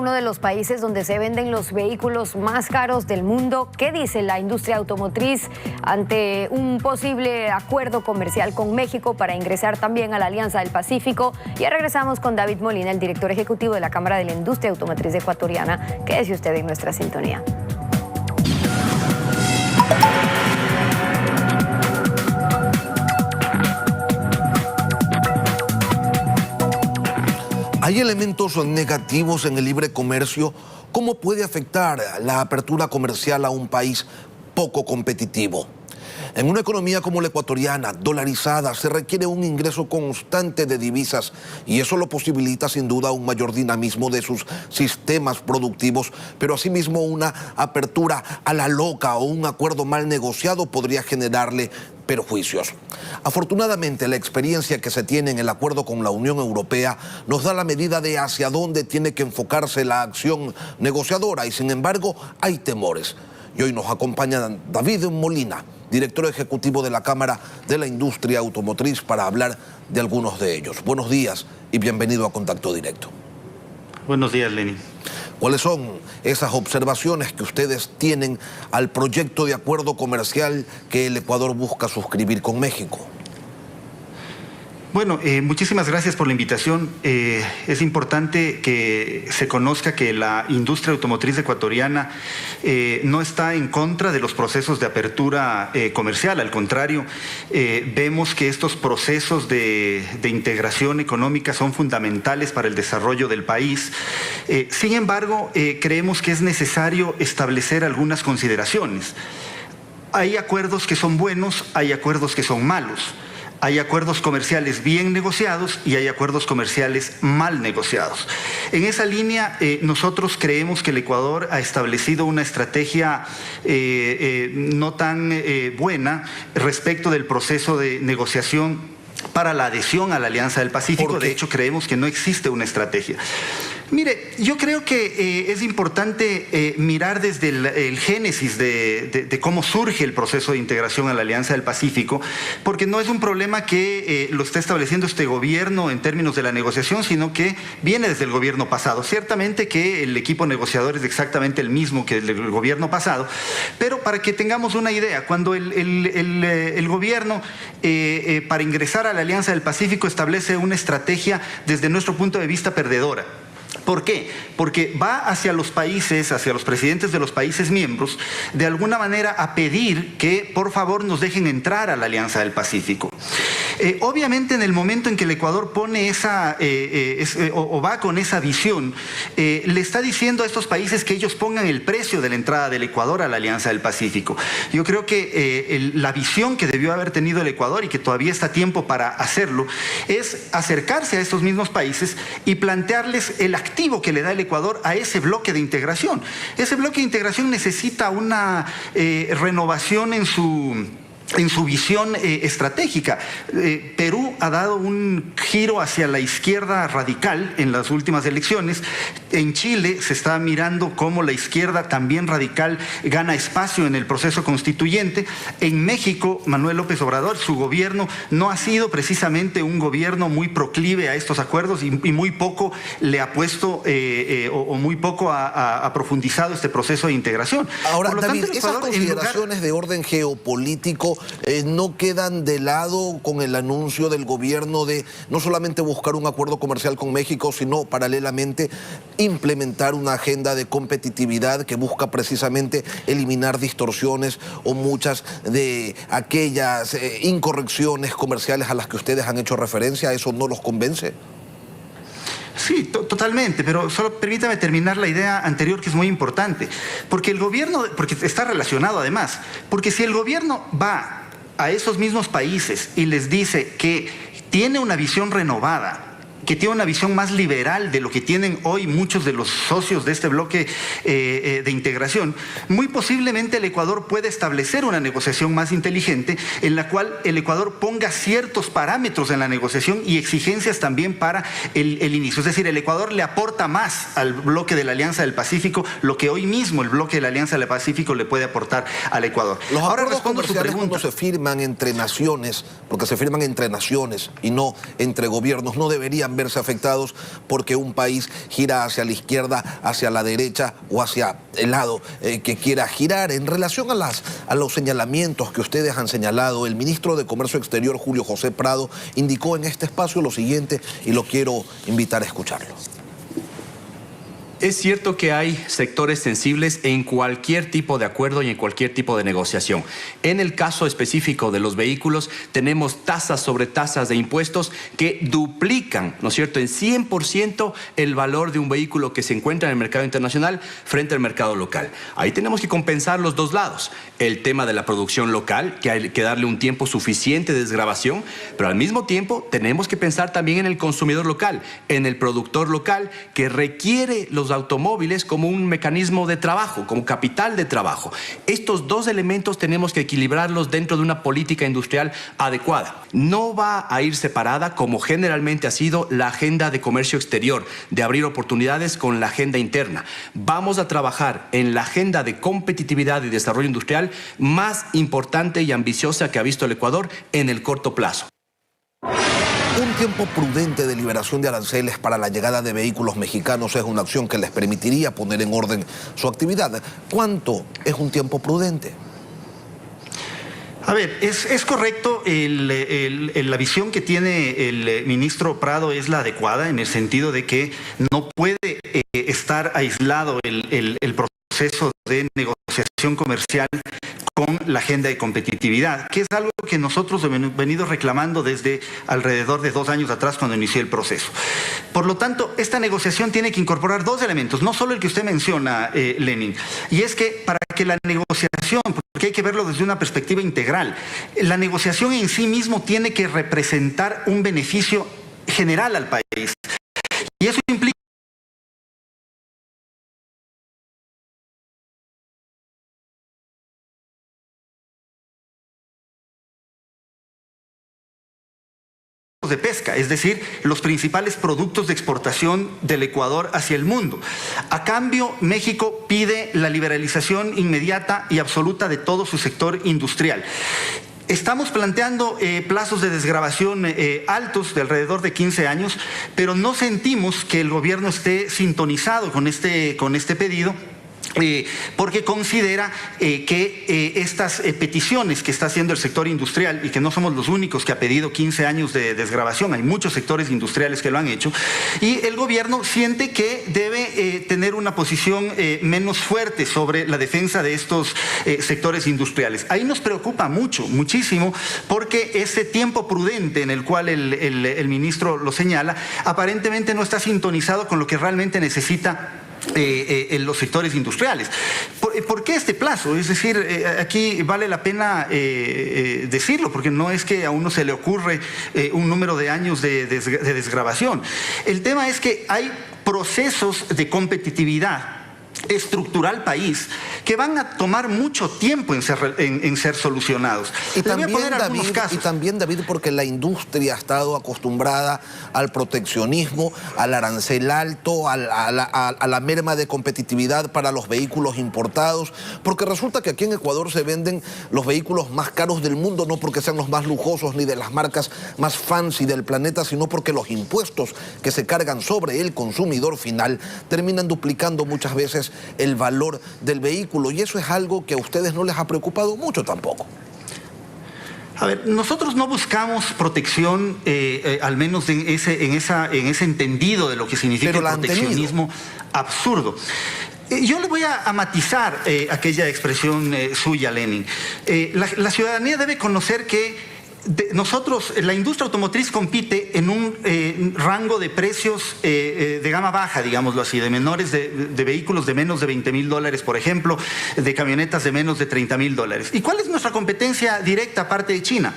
uno de los países donde se venden los vehículos más caros del mundo. ¿Qué dice la industria automotriz ante un posible acuerdo comercial con México para ingresar también a la Alianza del Pacífico? Ya regresamos con David Molina, el director ejecutivo de la Cámara de la Industria Automotriz Ecuatoriana. Quédese usted en nuestra sintonía. ¿Hay elementos negativos en el libre comercio? ¿Cómo puede afectar la apertura comercial a un país poco competitivo? En una economía como la ecuatoriana, dolarizada, se requiere un ingreso constante de divisas y eso lo posibilita sin duda un mayor dinamismo de sus sistemas productivos, pero asimismo una apertura a la loca o un acuerdo mal negociado podría generarle perjuicios. Afortunadamente, la experiencia que se tiene en el acuerdo con la Unión Europea nos da la medida de hacia dónde tiene que enfocarse la acción negociadora y sin embargo hay temores. Y hoy nos acompaña David Molina, director ejecutivo de la Cámara de la Industria Automotriz, para hablar de algunos de ellos. Buenos días y bienvenido a Contacto Directo. Buenos días, Lenin. ¿Cuáles son esas observaciones que ustedes tienen al proyecto de acuerdo comercial que el Ecuador busca suscribir con México? Bueno, muchísimas gracias por la invitación. Es importante que se conozca que la industria automotriz ecuatoriana no está en contra de los procesos de apertura comercial. Al contrario, vemos que estos procesos de integración económica son fundamentales para el desarrollo del país. Sin embargo, creemos que es necesario establecer algunas consideraciones. Hay acuerdos que son buenos, hay acuerdos que son malos. Hay acuerdos comerciales bien negociados y hay acuerdos comerciales mal negociados. En esa línea, nosotros creemos que el Ecuador ha establecido una estrategia no tan buena respecto del proceso de negociación para la adhesión a la Alianza del Pacífico. De hecho, creemos que no existe una estrategia. Mire, yo creo que es importante mirar desde el génesis de cómo surge el proceso de integración a la Alianza del Pacífico, porque no es un problema que lo está estableciendo este gobierno en términos de la negociación, sino que viene desde el gobierno pasado. Ciertamente que el equipo negociador es exactamente el mismo que el gobierno pasado, pero para que tengamos una idea, cuando el gobierno para ingresar a la Alianza del Pacífico establece una estrategia desde nuestro punto de vista perdedora. ¿Por qué? Porque va hacia los países, hacia los presidentes de los países miembros, de alguna manera a pedir que por favor nos dejen entrar a la Alianza del Pacífico. Obviamente en el momento en que el Ecuador pone o va con esa visión, le está diciendo a estos países que ellos pongan el precio de la entrada del Ecuador a la Alianza del Pacífico. Yo creo que la visión que debió haber tenido el Ecuador y que todavía está a tiempo para hacerlo, es acercarse a estos mismos países y plantearles el activo que le da el Ecuador a ese bloque de integración. Ese bloque de integración necesita una renovación en su visión estratégica. Perú ha dado un giro hacia la izquierda radical en las últimas elecciones. En Chile se está mirando cómo la izquierda también radical gana espacio en el proceso constituyente. En México, Manuel López Obrador, su gobierno no ha sido precisamente un gobierno muy proclive a estos acuerdos y muy poco le ha puesto o muy poco ha profundizado este proceso de integración. Ahora, David, esas consideraciones de orden geopolítico no quedan de lado con el anuncio del gobierno de no solamente buscar un acuerdo comercial con México, sino paralelamente implementar una agenda de competitividad que busca precisamente eliminar distorsiones o muchas de aquellas incorrecciones comerciales a las que ustedes han hecho referencia. ¿Eso no los convence? Sí, totalmente, pero solo permítame terminar la idea anterior, que es muy importante, porque el gobierno, porque está relacionado además, porque si el gobierno va a esos mismos países y les dice que tiene una visión renovada, que tiene una visión más liberal de lo que tienen hoy muchos de los socios de este bloque de integración, muy posiblemente el Ecuador puede establecer una negociación más inteligente en la cual el Ecuador ponga ciertos parámetros en la negociación y exigencias también para el inicio. Es decir, el Ecuador le aporta más al bloque de la Alianza del Pacífico lo que hoy mismo el bloque de la Alianza del Pacífico le puede aportar al Ecuador. Los acuerdos comerciales cuando se firman entre naciones, porque se firman entre naciones y no entre gobiernos, no deberían verse afectados porque un país gira hacia la izquierda, hacia la derecha o hacia el lado que quiera girar. En relación a los señalamientos que ustedes han señalado, el ministro de Comercio Exterior, Julio José Prado, indicó en este espacio lo siguiente y lo quiero invitar a escucharlo. Es cierto que hay sectores sensibles en cualquier tipo de acuerdo y en cualquier tipo de negociación. En el caso específico de los vehículos, tenemos tasas sobre tasas de impuestos que duplican, ¿no es cierto?, en 100% el valor de un vehículo que se encuentra en el mercado internacional frente al mercado local. Ahí tenemos que compensar los dos lados. El tema de la producción local, que hay que darle un tiempo suficiente de desgravación, pero al mismo tiempo tenemos que pensar también en el consumidor local, en el productor local, que requiere los automóviles como un mecanismo de trabajo, como capital de trabajo. Estos dos elementos tenemos que equilibrarlos dentro de una política industrial adecuada. No va a ir separada, como generalmente ha sido la agenda de comercio exterior, de abrir oportunidades con la agenda interna. Vamos a trabajar en la agenda de competitividad y desarrollo industrial más importante y ambiciosa que ha visto el Ecuador en el corto plazo. Un tiempo prudente de liberación de aranceles para la llegada de vehículos mexicanos es una acción que les permitiría poner en orden su actividad. ¿Cuánto es un tiempo prudente? A ver, es correcto, la visión que tiene el ministro Prado es la adecuada en el sentido de que no puede estar aislado el proceso de negociación comercial con la agenda de competitividad, que es algo que nosotros hemos venido reclamando desde alrededor de 2 años atrás cuando inicié el proceso. Por lo tanto, esta negociación tiene que incorporar 2 elementos, no solo el que usted menciona, Lenin, y es que para que la negociación, porque hay que verlo desde una perspectiva integral, la negociación en sí mismo tiene que representar un beneficio general al país, y eso implica de pesca, es decir, los principales productos de exportación del Ecuador hacia el mundo. A cambio, México pide la liberalización inmediata y absoluta de todo su sector industrial. Estamos planteando plazos de desgravación altos, de alrededor de 15 años, pero no sentimos que el gobierno esté sintonizado con este pedido. Porque considera que estas peticiones que está haciendo el sector industrial, y que no somos los únicos que ha pedido 15 años de desgravación, hay muchos sectores industriales que lo han hecho, y el gobierno siente que debe tener una posición menos fuerte sobre la defensa de estos sectores industriales. Ahí nos preocupa muchísimo, porque ese tiempo prudente en el cual el ministro lo señala, aparentemente no está sintonizado con lo que realmente necesita en los sectores industriales. ¿Por qué este plazo? Es decir, aquí vale la pena decirlo, porque no es que a uno se le ocurre un número de años de desgravación. El tema es que hay procesos de competitividad estructural país que van a tomar mucho tiempo en ser solucionados. Y también, David, porque la industria ha estado acostumbrada al proteccionismo, al arancel alto, a la merma de competitividad para los vehículos importados, porque resulta que aquí en Ecuador se venden los vehículos más caros del mundo, no porque sean los más lujosos ni de las marcas más fancy del planeta, sino porque los impuestos que se cargan sobre el consumidor final terminan duplicando muchas veces el valor del vehículo, y eso es algo que a ustedes no les ha preocupado mucho tampoco. A ver, nosotros no buscamos protección, al menos en ese entendido de lo que significa el proteccionismo absurdo. Yo le voy a matizar aquella expresión suya, Lenin. La ciudadanía debe conocer que nosotros, la industria automotriz compite en un rango de precios de gama baja, digámoslo así, de menores de vehículos de menos de $20,000, por ejemplo, de camionetas de menos de $30,000. ¿Y cuál es nuestra competencia directa aparte de China?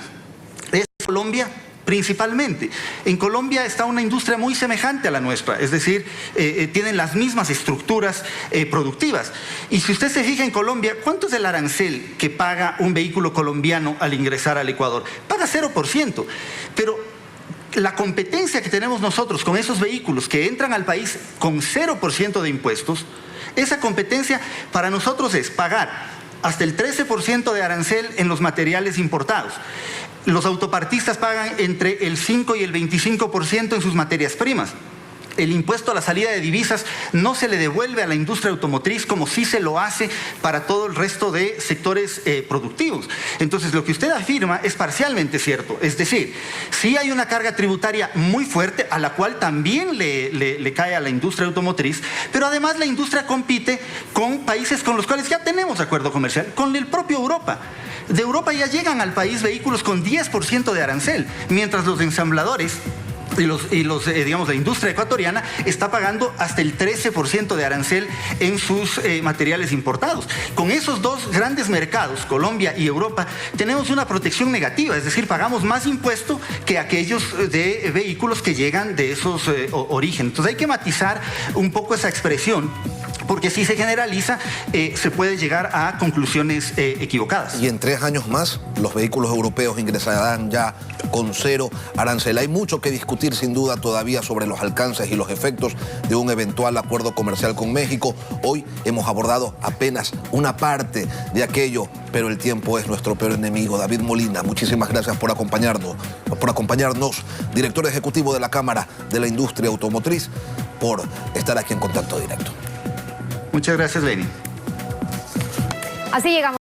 Es Colombia. Principalmente. En Colombia está una industria muy semejante a la nuestra, es decir, tienen las mismas estructuras productivas. Y si usted se fija en Colombia, ¿cuánto es el arancel que paga un vehículo colombiano al ingresar al Ecuador? Paga 0%, pero la competencia que tenemos nosotros con esos vehículos que entran al país con 0% de impuestos, esa competencia para nosotros es pagar hasta el 13% de arancel en los materiales importados. Los autopartistas pagan entre el 5 y el 25% en sus materias primas. El impuesto a la salida de divisas no se le devuelve a la industria automotriz como sí se lo hace para todo el resto de sectores productivos. Entonces, lo que usted afirma es parcialmente cierto. Es decir, sí hay una carga tributaria muy fuerte a la cual también le cae a la industria automotriz, pero además la industria compite con países con los cuales ya tenemos acuerdo comercial, con el propio Europa. De Europa ya llegan al país vehículos con 10% de arancel, mientras los ensambladores digamos, la industria ecuatoriana está pagando hasta el 13% de arancel en sus materiales importados. Con esos dos grandes mercados, Colombia y Europa, tenemos una protección negativa, es decir, pagamos más impuesto que aquellos de vehículos que llegan de esos orígenes. Entonces hay que matizar un poco esa expresión, porque si se generaliza, se puede llegar a conclusiones equivocadas. Y en 3 años más, los vehículos europeos ingresarán ya con 0 arancel. Hay mucho que discutir, sin duda, todavía sobre los alcances y los efectos de un eventual acuerdo comercial con México. Hoy hemos abordado apenas una parte de aquello, pero el tiempo es nuestro peor enemigo. David Molina, muchísimas gracias por acompañarnos, director ejecutivo de la Cámara de la Industria Automotriz, por estar aquí en Contacto Directo. Muchas gracias, Lenin. Así llegamos.